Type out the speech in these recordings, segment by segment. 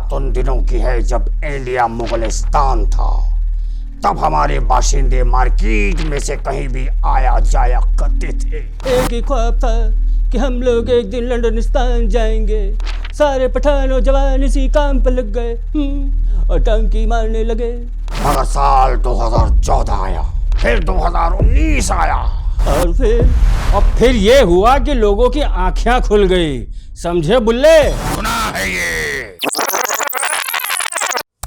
बात उन दिनों की है जब इंडिया मुगलिस्तान था। तब हमारे बाशिंदे मार्केट में से कहीं भी आया जाया करते थे। एक ही ख्वाब था कि हम लोग एक दिन लंदनिस्तान जाएंगे। सारे पठान और जवान इसी काम पर लग गए और टंकी मारने लगे। मगर साल 2014 आया, फिर 2019 आया और फिर ये हुआ कि लोगों की आंखें खुल गई। समझे बुल्ले? सुना है ये।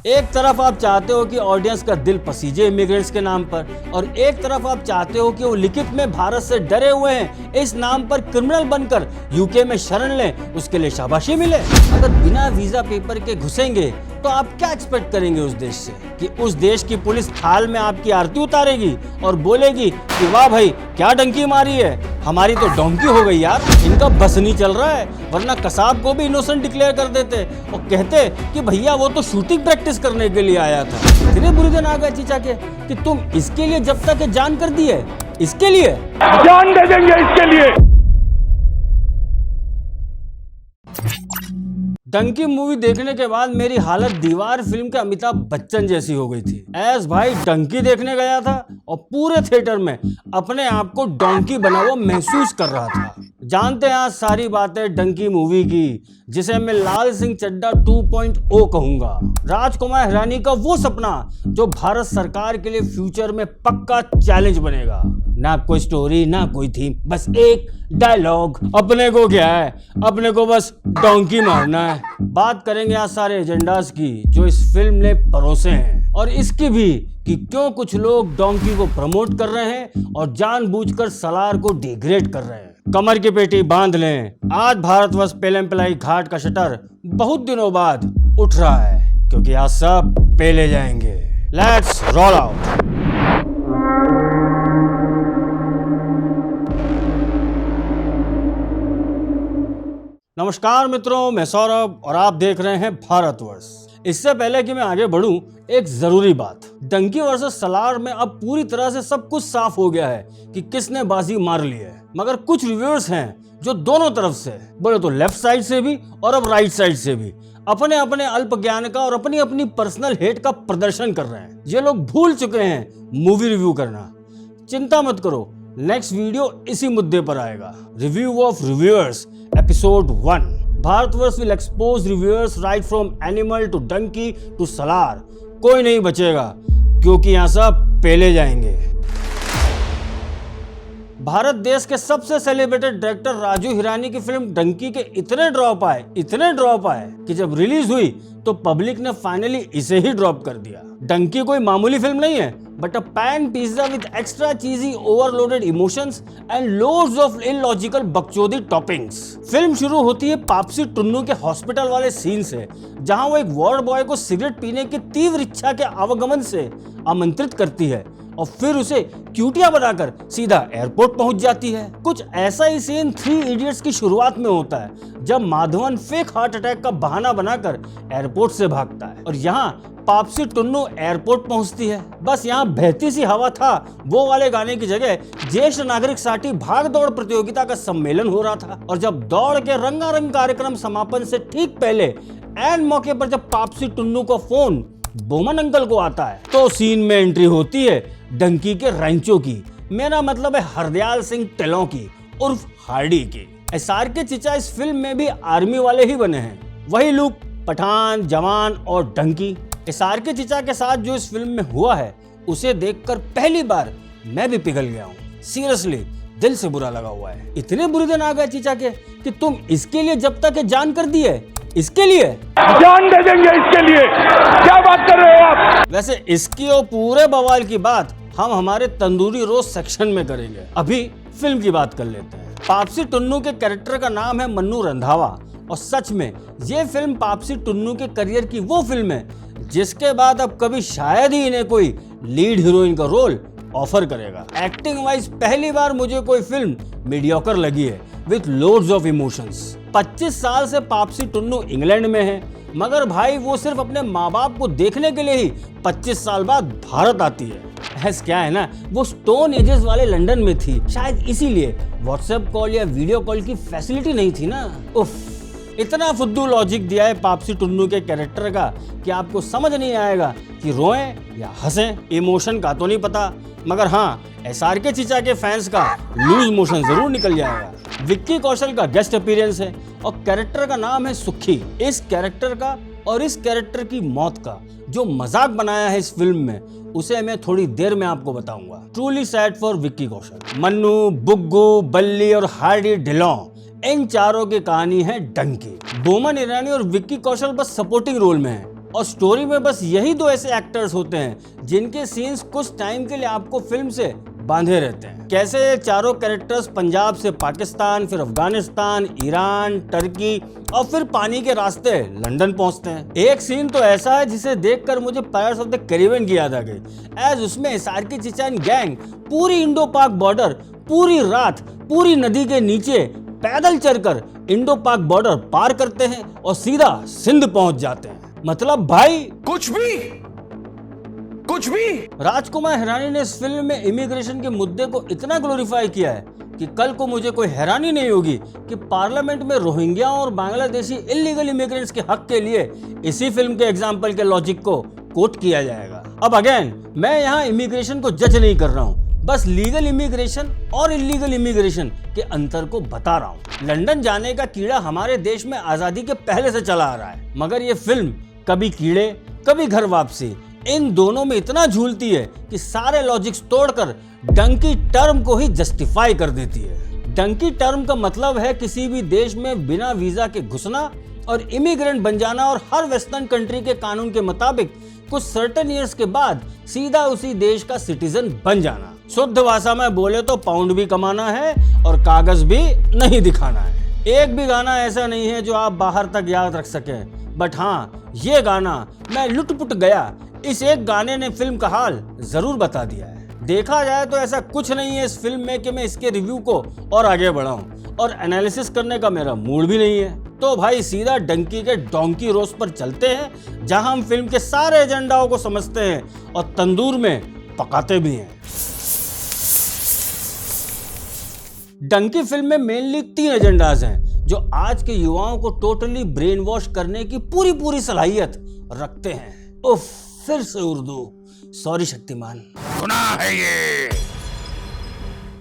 एक तरफ आप चाहते हो कि ऑडियंस का दिल पसीजे इमिग्रेंट्स के नाम पर, और एक तरफ आप चाहते हो कि वो लिखित में भारत से डरे हुए हैं, इस नाम पर क्रिमिनल बनकर यूके में शरण लें, उसके लिए शाबाशी मिले। अगर बिना वीजा पेपर के घुसेंगे तो आप क्या एक्सपेक्ट करेंगे उस देश से? कि उस देश की पुलिस थाल में आपकी आरती उतारेगी और बोलेगी कि वाह भाई क्या डंकी मारी है, हमारी तो डोंकी हो गई यार। इनका बस नहीं चल रहा है, वरना कसाब को भी इनोसेंट डिक्लेयर कर देते और कहते कि भैया वो तो शूटिंग प्रैक्टिस करने के लिए आया था। इतने बुरे दिन आ गए चीचा के कि तुम इसके लिए जब तक जान कर दी है, इसके लिए जान दे देंगे इसके लिए। डंकी मूवी देखने के बाद मेरी हालत दीवार फिल्म के अमिताभ बच्चन जैसी हो गई थी। एस भाई डंकी देखने गया था और पूरे थिएटर में अपने आप को डोंकी बना हुआ महसूस कर रहा था। जानते हैं आज सारी बातें डंकी मूवी की, जिसे मैं लाल सिंह चड्ढा 2.0 कहूंगा। राजकुमार हिरानी का वो सपना जो भारत सरकार के लिए फ्यूचर में पक्का चैलेंज बनेगा। ना कोई स्टोरी, ना कोई थीम, बस एक डायलॉग। अपने को क्या है, अपने को बस डोंकी मारना है। बात करेंगे आज सारे एजेंडास की जो इस फिल्म ने परोसे हैं, और इसकी भी कि क्यों कुछ लोग डोंकी को प्रमोट कर रहे हैं और जानबूझकर सलार को डिग्रेड कर रहे हैं। कमर की पेटी बांध लें, आज भारतवर्ष पेलम पिलाई घाट का शटर बहुत दिनों बाद उठ रहा है, क्योंकि आज सब पेले जाएंगे। Let's roll out. नमस्कार मित्रों, मैं सौरभ और आप देख रहे हैं भारतवर्ष। इससे पहले कि मैं आगे बढ़ूं, एक जरूरी बात। डंकी वर्सेस सलार में अब पूरी तरह से सब कुछ साफ हो गया है कि किसने बाजी मार ली है, मगर कुछ रिव्यूअर्स हैं जो दोनों तरफ से, बोले तो लेफ्ट साइड से भी और अब राइट साइड से भी, अपने अपने अल्प ज्ञान का और अपनी अपनी पर्सनल हेट का प्रदर्शन कर रहे हैं। ये लोग भूल चुके हैं मूवी रिव्यू करना। चिंता मत करो, नेक्स्ट वीडियो इसी मुद्दे पर आएगा। Review of reviewers episode 1। Bharatvarsh will expose reviewers right from Animal to Dunki to Salaar. कोई नहीं बचेगा, क्योंकि यहाँ सब पेले जाएंगे। भारत देश के सबसे सेलिब्रेटेड डायरेक्टर राजू हिरानी की फिल्म डंकी के इतने ड्रॉप आए कि जब रिलीज हुई तो पब्लिक ने फाइनली इसे ही ड्रॉप कर दिया। डंकी कोई मामूली फिल्म नहीं है, but a pan pizza with extra cheesy overloaded emotions and loads of illogical बकचोदी टॉपिंग्स। फिल्म शुरू होती है पापसी टुन्नू के हॉस्पिटल वाले सीन से, जहां वो एक वार्ड बॉय को सिगरेट पीने की तीव्र इच्छा के आवागमन से आमंत्रित करती है और फिर उसे क्यूटिया बनाकर सीधा एयरपोर्ट पहुंच जाती है। कुछ ऐसा ही सीन 3 इडियट्स की शुरुआत में होता है, जब माधवन फेक हार्ट अटैक का बहाना बनाकर एयरपोर्ट से भागता है और यहाँ पापसी टुन्नू एयरपोर्ट पहुंचती है। बस यहाँ बहती सी हवा था वो वाले गाने की जगह ज्येष्ठ नागरिक साठी भाग दौड़ प्रतियोगिता का सम्मेलन हो रहा था, और जब दौड़ के रंगारंग कार्यक्रम समापन से ठीक पहले एंड मौके पर जब पापसी टुन्नू का फोन बोमन अंकल को आता है, तो सीन में एंट्री होती है डंकी के रैंचो की, मेरा मतलब है हरदयाल सिंह टेलों की उर्फ हार्डी की। एसआर के चिचा इस फिल्म में भी आर्मी वाले ही बने हैं, वही लुक, पठान, जवान और डंकी। एसआर के चिचा के साथ जो इस फिल्म में हुआ है उसे देखकर पहली बार मैं भी पिघल गया हूँ। सीरियसली दिल से बुरा लगा हुआ है। इतने बुरे दिन आ गए चिचा के कि तुम इसके लिए जब तक जान कर दी है, इसके लिए जान दे देंगे इसके लिए। क्या बात कर रहे हो आप? वैसे इसकी और पूरे बवाल की बात हम हमारे तंदूरी रोस्ट सेक्शन में करेंगे। अभी फिल्म की बात कर लेते हैं। पापसी टुन्नू के कैरेक्टर का नाम है मन्नू रंधावा, और सच में ये फिल्म पापसी टुन्नू के करियर की वो फिल्म है जिसके बाद अब कभी शायद ही इन्हें कोई लीड हीरोइन का रोल ऑफर करेगा। एक्टिंग वाइज पहली बार मुझे कोई फिल्म मीडियोकर लगी है विथ लोड्स ऑफ इमोशंस। 25 साल से पापसी टुन्नू इंग्लैंड में है, मगर भाई वो सिर्फ अपने माँ बाप को देखने के लिए ही 25 साल बाद भारत आती है। ऐसा क्या है ना, वो स्टोन एजेस वाले लंदन में थी, शायद इसीलिए व्हाट्सएप कॉल या वीडियो कॉल की फैसिलिटी नहीं थी ना। उफ, इतना फुद्दू लॉजिक दिया है पापसी टुन्नू के कैरेक्टर का कि आपको समझ नहीं आएगा कि रोएं या हंसें। इमोशन का तो नहीं पता, मगर हाँ SRK चीचा के फैंस का लूज मोशन जरूर निकल जाएगा। विक्की कौशल का गेस्ट अपीयरेंस है और कैरेक्टर का नाम है सुखी। इस कैरेक्टर का और इस कैरेक्टर की मौत का जो मजाक बनाया है इस फिल्म में, उसे मैं थोड़ी देर में आपको बताऊंगा। Truly sad for Vicky Kaushal. Mannu, बुग्गू, बल्ली और हार्डी ढिलों, इन चारों की कहानी है डंकी। बोमन ईरानी और विक्की कौशल बस सपोर्टिंग रोल में हैं और स्टोरी में बस यही दो ऐसे एक्टर्स होते हैं जिनके सीन्स कुछ टाइम के लिए आपको फिल्म से बांधे रहते हैं। कैसे ये चारों कैरेक्टर्स पंजाब से पाकिस्तान, फिर अफगानिस्तान, ईरान, टर्की और फिर पानी के रास्ते लंदन पहुंचते हैं। एक सीन तो ऐसा है जिसे देखकर मुझे पायरेट्स ऑफ द कैरिबियन की याद आ गई, एज उसमें SRK चीचा एंड गैंग पूरी इंडो पाक बॉर्डर पूरी रात पूरी नदी के नीचे पैदल चलकर इंडो पाक बॉर्डर पार करते हैं और सीधा सिंध पहुंच जाते हैं। मतलब भाई कुछ भी राजकुमार हिरानी ने इस फिल्म में इमिग्रेशन के मुद्दे को इतना ग्लोरीफाई किया है कि कल को मुझे कोई हैरानी नहीं होगी कि पार्लियामेंट में रोहिंग्या और बांग्लादेशी इलीगल इमिग्रेंट्स के हक के लिए इसी फिल्म के एग्जाम्पल के लॉजिक को कोट किया जाएगा। अब अगेन मैं यहाँ इमिग्रेशन को जज नहीं कर रहा हूँ, बस लीगल इमिग्रेशन और इलीगल इमिग्रेशन के अंतर को बता रहा हूँ। लंदन जाने का कीड़ा हमारे देश में आजादी के पहले से चला आ रहा है, मगर ये फिल्म कभी कीड़े कभी घर वापसी, इन दोनों में इतना झूलती है कि सारे लॉजिक्स तोड़कर डंकी टर्म को ही जस्टिफाई कर देती है। डंकी टर्म का मतलब है किसी भी देश में बिना वीजा के घुसना और इमिग्रेंट बन जाना और हर वेस्टर्न कंट्री के कानून के मुताबिक कुछ सर्टेन ईयर्स के बाद सीधा उसी देश का सिटीजन बन जाना। शुद्ध भाषा में बोले तो पाउंड भी कमाना है और कागज भी नहीं दिखाना है। एक भी गाना ऐसा नहीं है जो आप बाहर तक याद रख सकें, बट हाँ ये गाना मैं लुटपुट गया, इस एक गाने ने फिल्म का हाल जरूर बता दिया है। देखा जाए तो ऐसा कुछ नहीं है इस फिल्म में कि मैं इसके रिव्यू को और आगे बढ़ाऊं और एनालिसिस करने का मेरा मूड भी नहीं है। तो भाई सीधा डंकी के डोंकी रोस्ट पर चलते हैं, जहां हम फिल्म के सारे एजेंडाओं को समझते हैं और तंदूर में पकाते भी हैं। डंकी फिल्म में मेनली 3 एजेंडाज हैं जो आज के युवाओं को टोटली ब्रेन वॉश करने की पूरी सलाहियत रखते हैं। उफ, फिर से उर्दू, सॉरी शक्तिमान। गुनाह है ये।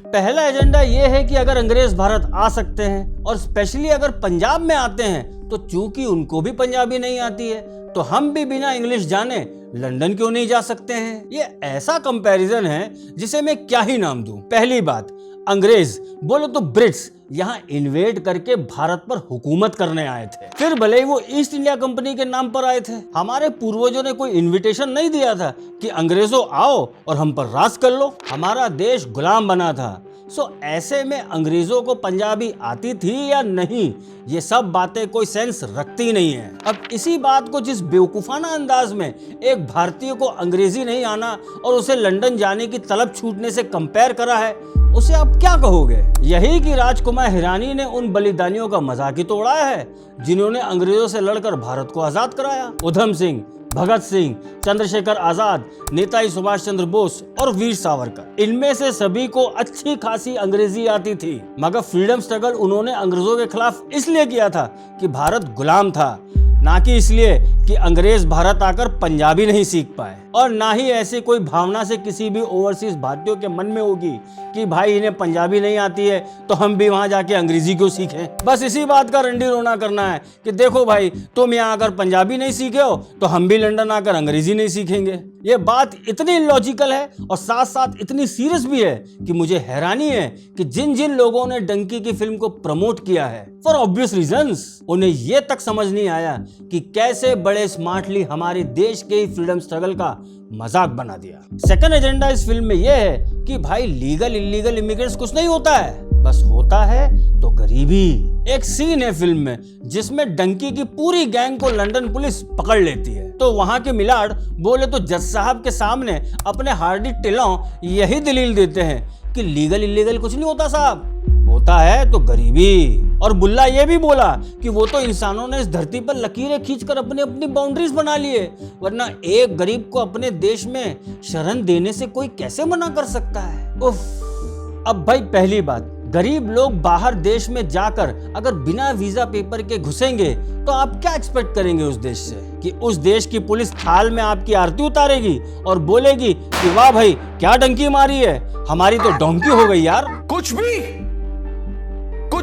पहला एजेंडा ये है कि अगर अंग्रेज भारत आ सकते हैं और स्पेशली अगर पंजाब में आते हैं, तो चूंकि उनको भी पंजाबी नहीं आती है तो हम भी बिना इंग्लिश जाने लंदन क्यों नहीं जा सकते हैं। ये ऐसा कंपैरिजन है जिसे मैं क्या ही नाम दूं। पहली बात, अंग्रेज बोले तो ब्रिट्स यहाँ इन्वेड करके भारत पर हुकूमत करने आए थे, फिर भले ही वो ईस्ट इंडिया कंपनी के नाम पर आए थे। हमारे पूर्वजों ने कोई इनविटेशन नहीं दिया था कि अंग्रेजों आओ और हम पर राज कर लो। हमारा देश गुलाम बना था। सो ऐसे में अंग्रेजों को पंजाबी आती थी या नहीं, ये सब बातें कोई सेंस रखती नहीं है। अब इसी बात को जिस बेवकूफाना अंदाज में एक भारतीय को अंग्रेजी नहीं आना और उसे लंदन जाने की तलब छूटने से कंपेयर करा है, उसे आप क्या कहोगे? यही कि राजकुमार हिरानी ने उन बलिदानियों का मजाक ही तो उड़ाया है जिन्होंने अंग्रेजों से लड़कर भारत को आजाद कराया। उधम सिंह, भगत सिंह, चंद्रशेखर आजाद, नेताजी सुभाष चंद्र बोस और वीर सावरकर, इनमें से सभी को अच्छी खासी अंग्रेजी आती थी, मगर फ्रीडम स्ट्रगल उन्होंने अंग्रेजों के खिलाफ इसलिए किया था कि भारत गुलाम था, ना कि इसलिए कि अंग्रेज भारत आकर पंजाबी नहीं सीख पाए। और ना ही ऐसी कोई भावना से किसी भी ओवरसीज भारतीयों के मन में होगी कि भाई इन्हें पंजाबी नहीं आती है तो हम भी वहां जाके अंग्रेजी क्यों सीखें। बस इसी बात का रंडी रोना करना है कि देखो भाई, तुम यहाँ आकर पंजाबी नहीं सीखे हो तो हम भी लंदन आकर अंग्रेजी नहीं सीखेंगे। ये बात इतनी इलॉजिकल है और साथ साथ इतनी सीरियस भी है कि मुझे हैरानी है कि जिन जिन लोगों ने डंकी की फिल्म को प्रमोट किया है फॉर ऑब्वियस रीजंस, उन्हें ये तक समझ नहीं आया कि कैसे बड़े स्मार्टली हमारे देश के फ्रीडम स्ट्रगल का मजाक बना दिया। सेकंड एजेंडा इस फिल्म में यह है कि भाई लीगल इलीगल इमिग्रेंट्स कुछ नहीं होता है, बस होता है तो गरीबी। एक सीन है फिल्म में जिसमें डंकी की पूरी गैंग को लंदन पुलिस पकड़ लेती है, तो वहां के मिलाड बोले तो जज साहब के सामने अपने हार्डी टिलों यही दलील देते हैं कि लीगल इलीगल कुछ नहीं होता साहब, होता है तो गरीबी। और बुल्ला ये भी बोला कि वो तो इंसानों ने इस धरती पर लकीरें खींचकर अपनी अपनी बाउंड्रीज बना लिए, वरना एक गरीब को अपने देश में शरण देने से कोई कैसे मना कर सकता है। उफ। अब भाई पहली बात, गरीब लोग बाहर देश में जाकर अगर बिना वीजा पेपर के घुसेंगे तो आप क्या एक्सपेक्ट करेंगे उस देश से? कि उस देश की पुलिस थाल में आपकी आरती उतारेगी और बोलेगी कि वाह भाई क्या डंकी मारी है, हमारी तो डोंकी हो गई यार। कुछ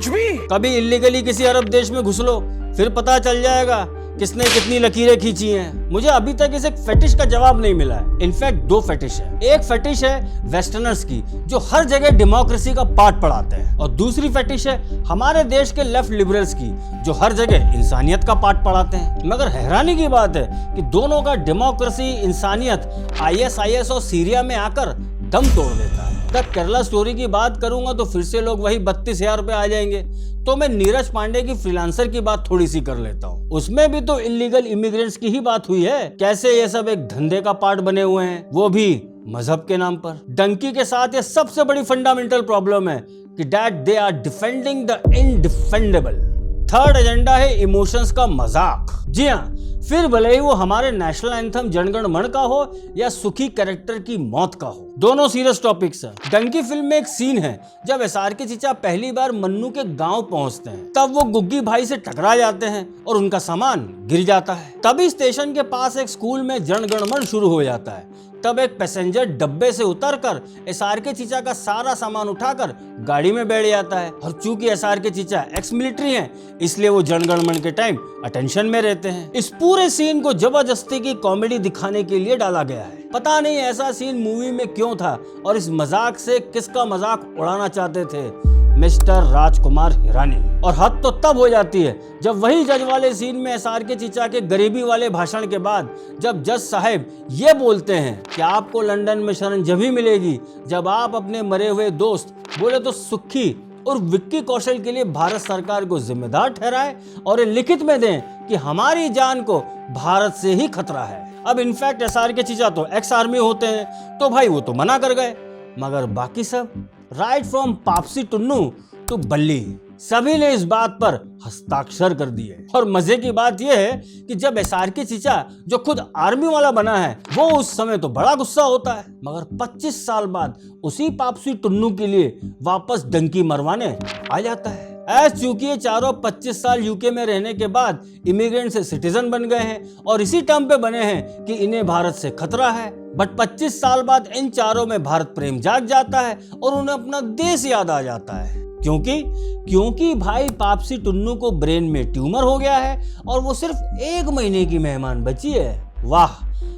भी कभी इलीगली किसी अरब देश में घुस लो, फिर पता चल जाएगा किसने कितनी लकीरें खींची हैं। मुझे अभी तक इस एक फेटिश का जवाब नहीं मिला है। इनफैक्ट 2 फेटिश है। एक फेटिश है वेस्टर्नर्स की जो हर जगह डेमोक्रेसी का पाठ पढ़ाते हैं, और दूसरी फेटिश है हमारे देश के लेफ्ट लिबरल्स की जो हर जगह इंसानियत का पाठ पढ़ाते हैं। मगर हैरानी की बात है कि दोनों का डेमोक्रेसी इंसानियत ISIS और सीरिया में आकर दम तोड़ देता है। तक केरला स्टोरी की बात करूंगा तो फिर से लोग वही 32,000 रुपए आ जाएंगे। तो मैं नीरज पांडे की फ्रीलांसर की बात थोड़ी सी कर लेता हूँ। उसमें भी तो इलीगल इमिग्रेंट्स की ही बात हुई है। कैसे ये सब एक धंधे का पार्ट बने हुए हैं, वो भी मजहब के नाम पर। डंकी के साथ ये सबसे बड़ी फंडामेंटल प्रॉब्लम है कि that they are defending the indefensible. Third agenda है इमोशंस का मजाक। जी हाँ, फिर भले ही वो हमारे नेशनल एंथम जनगण मन का हो या सुखी कैरेक्टर की मौत का हो, दोनों सीरियस टॉपिक्स हैं। डंकी फिल्म में एक सीन है जब SRK चीचा पहली बार मन्नू के गांव पहुंचते हैं, तब वो गुग्गी भाई से टकरा जाते हैं और उनका सामान गिर जाता है। तभी स्टेशन के पास एक स्कूल में जनगण मन शुरू हो जाता है। तब एक पैसेंजर डब्बे से उतरकर SRK चीचा का सारा सामान उठाकर गाड़ी में बैठ जाता है, और चूंकि SRK चीचा एक्स मिलिट्री हैं, इसलिए वो जनगण मन के टाइम अटेंशन में रहते हैं। इस पूरे सीन को जबरदस्ती की कॉमेडी दिखाने के लिए डाला गया है। पता नहीं ऐसा सीन मूवी में क्यों था और इस मजाक से किसका मजाक उड़ाना चाहते थे मिस्टर राजकुमार हिरानी। और हद तो तब हो जाती है जब वही जज वाले सीन में SRK चीचा के गरीबी वाले भाषण के बाद जब जज साहब ये बोलते हैं कि आपको लंदन में शरण जभी मिलेगी जब आप अपने मरे हुए दोस्त बोले तो सुखी और विक्की कौशल के लिए भारत सरकार को जिम्मेदार ठहराए और ये लिखित में दें कि हमारी जान को भारत से ही खतरा है। अब इनफैक्ट SRK चीचा तो एक्स आर्मी होते हैं, तो भाई वो तो मना कर गए, मगर बाकी सब राइट फ्रॉम पापसी टुन्नू टू बल्ली सभी ने इस बात पर हस्ताक्षर कर दिए। और मजे की बात यह है कि जब SRK चीचा जो खुद आर्मी वाला बना है वो उस समय तो बड़ा गुस्सा होता है, मगर 25 साल बाद उसी पापसी टुन्नू के लिए वापस डंकी मरवाने आ जाता है। चूंकि ये चारों 25 साल यूके में रहने के बाद इमिग्रेंट से सिटीजन बन गए हैं और इसी टर्म पे बने हैं कि इन्हें भारत से खतरा है, बट 25 साल बाद इन चारों में भारत प्रेम जाग जाता है और उन्हें अपना देश याद आ जाता है। क्योंकि भाई पापसी टुन्नू को ब्रेन में ट्यूमर हो गया है और वो सिर्फ 1 महीने की मेहमान बची है। वाह,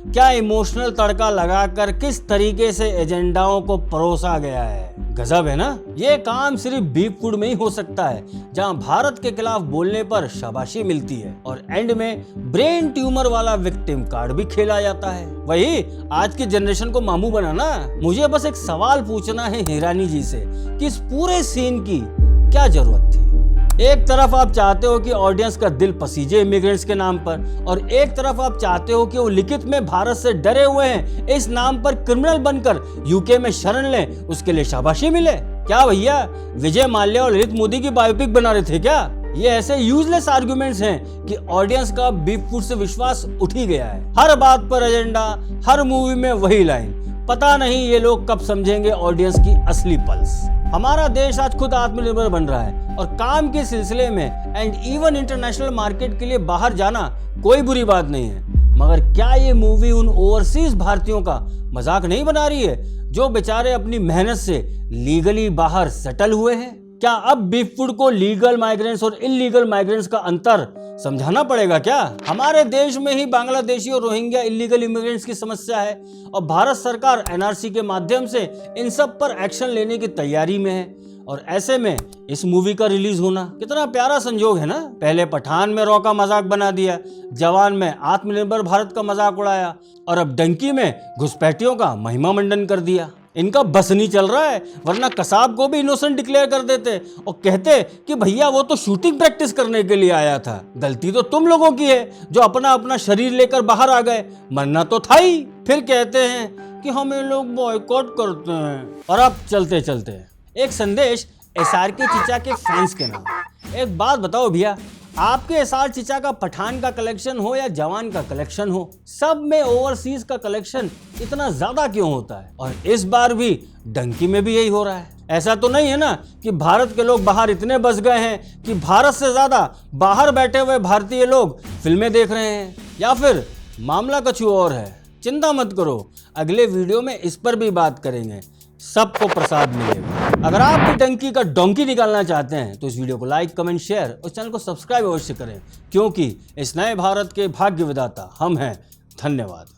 क्या इमोशनल तड़का लगाकर किस तरीके से एजेंडाओं को परोसा गया है। गजब है ना। ये काम सिर्फ बीफ फूड में ही हो सकता है जहां भारत के खिलाफ बोलने पर शाबाशी मिलती है और एंड में ब्रेन ट्यूमर वाला विक्टिम कार्ड भी खेला जाता है। वही आज की जनरेशन को मामू बनाना। मुझे बस एक सवाल पूछना है हिरानी जी से कि इस पूरे सीन की क्या जरूरत थी। एक तरफ आप चाहते हो कि ऑडियंस का दिल पसीजे इमिग्रेंट्स के नाम पर, और एक तरफ आप चाहते हो कि वो लिखित में भारत से डरे हुए हैं इस नाम पर क्रिमिनल बनकर यूके में शरण लें, उसके लिए शाबाशी मिले। क्या भैया विजय माल्या और ललित मोदी की बायोपिक बना रहे थे क्या? ये ऐसे यूजलेस आर्गुमेंट्स हैं कि ऑडियंस का बीफ फूड से विश्वास उठ ही गया है। हर बात पर एजेंडा, हर मूवी में वही लाइन। पता नहीं ये लोग कब समझेंगे ऑडियंस की असली पल्स। हमारा देश आज खुद आत्मनिर्भर बन रहा है और काम के सिलसिले में एंड इवन इंटरनेशनल मार्केट के लिए बाहर जाना कोई बुरी बात नहीं है, मगर क्या ये मूवी उन ओवरसीज भारतीयों का मजाक नहीं बना रही है जो बेचारे अपनी मेहनत से लीगली बाहर सेटल हुए हैं? क्या अब बीफ फूड को लीगल माइग्रेंट्स और इलीगल माइग्रेंट्स का अंतर समझाना पड़ेगा क्या? हमारे देश में ही बांग्लादेशी और रोहिंग्या इलीगल इमिग्रेंट्स की समस्या है और भारत सरकार NRC के माध्यम से इन सब पर एक्शन लेने की तैयारी में है। और ऐसे में इस मूवी का रिलीज होना कितना प्यारा संजोग है ना। पहले पठान में रॉ का मजाक बना दिया, जवान में आत्मनिर्भर भारत का मजाक उड़ाया और अब डंकी में घुसपैठियों का महिमा मंडन कर दिया। इनका बस नहीं चल रहा है, वरना कसाब को भी इनोसेंट डिक्लेयर कर देते और कहते कि भैया वो तो शूटिंग प्रैक्टिस करने के लिए आया था। गलती तो तुम लोगों की है जो अपना अपना शरीर लेकर बाहर आ गए, मरना तो था ही। फिर कहते हैं कि हमें लोग बॉयकॉट करते हैं। और अब चलते चलते एक संदेश SRK चीचा के फैंस के नाम। एक बात बताओ भैया, आपके SR चीचा का पठान का कलेक्शन हो या जवान का कलेक्शन हो, सब में ओवरसीज का कलेक्शन इतना ज्यादा क्यों होता है? और इस बार भी डंकी में भी यही हो रहा है। ऐसा तो नहीं है ना कि भारत के लोग बाहर इतने बस गए हैं कि भारत से ज़्यादा बाहर बैठे हुए भारतीय लोग फिल्में देख रहे हैं, या फिर मामला कुछ और है। चिंता मत करो, अगले वीडियो में इस पर भी बात करेंगे, सबको प्रसाद मिलेगा। अगर आप भी डंकी का डोंकी निकालना चाहते हैं तो इस वीडियो को लाइक, कमेंट, शेयर और चैनल को सब्सक्राइब अवश्य करें, क्योंकि इस नए भारत के भाग्य विधाता हम हैं। धन्यवाद।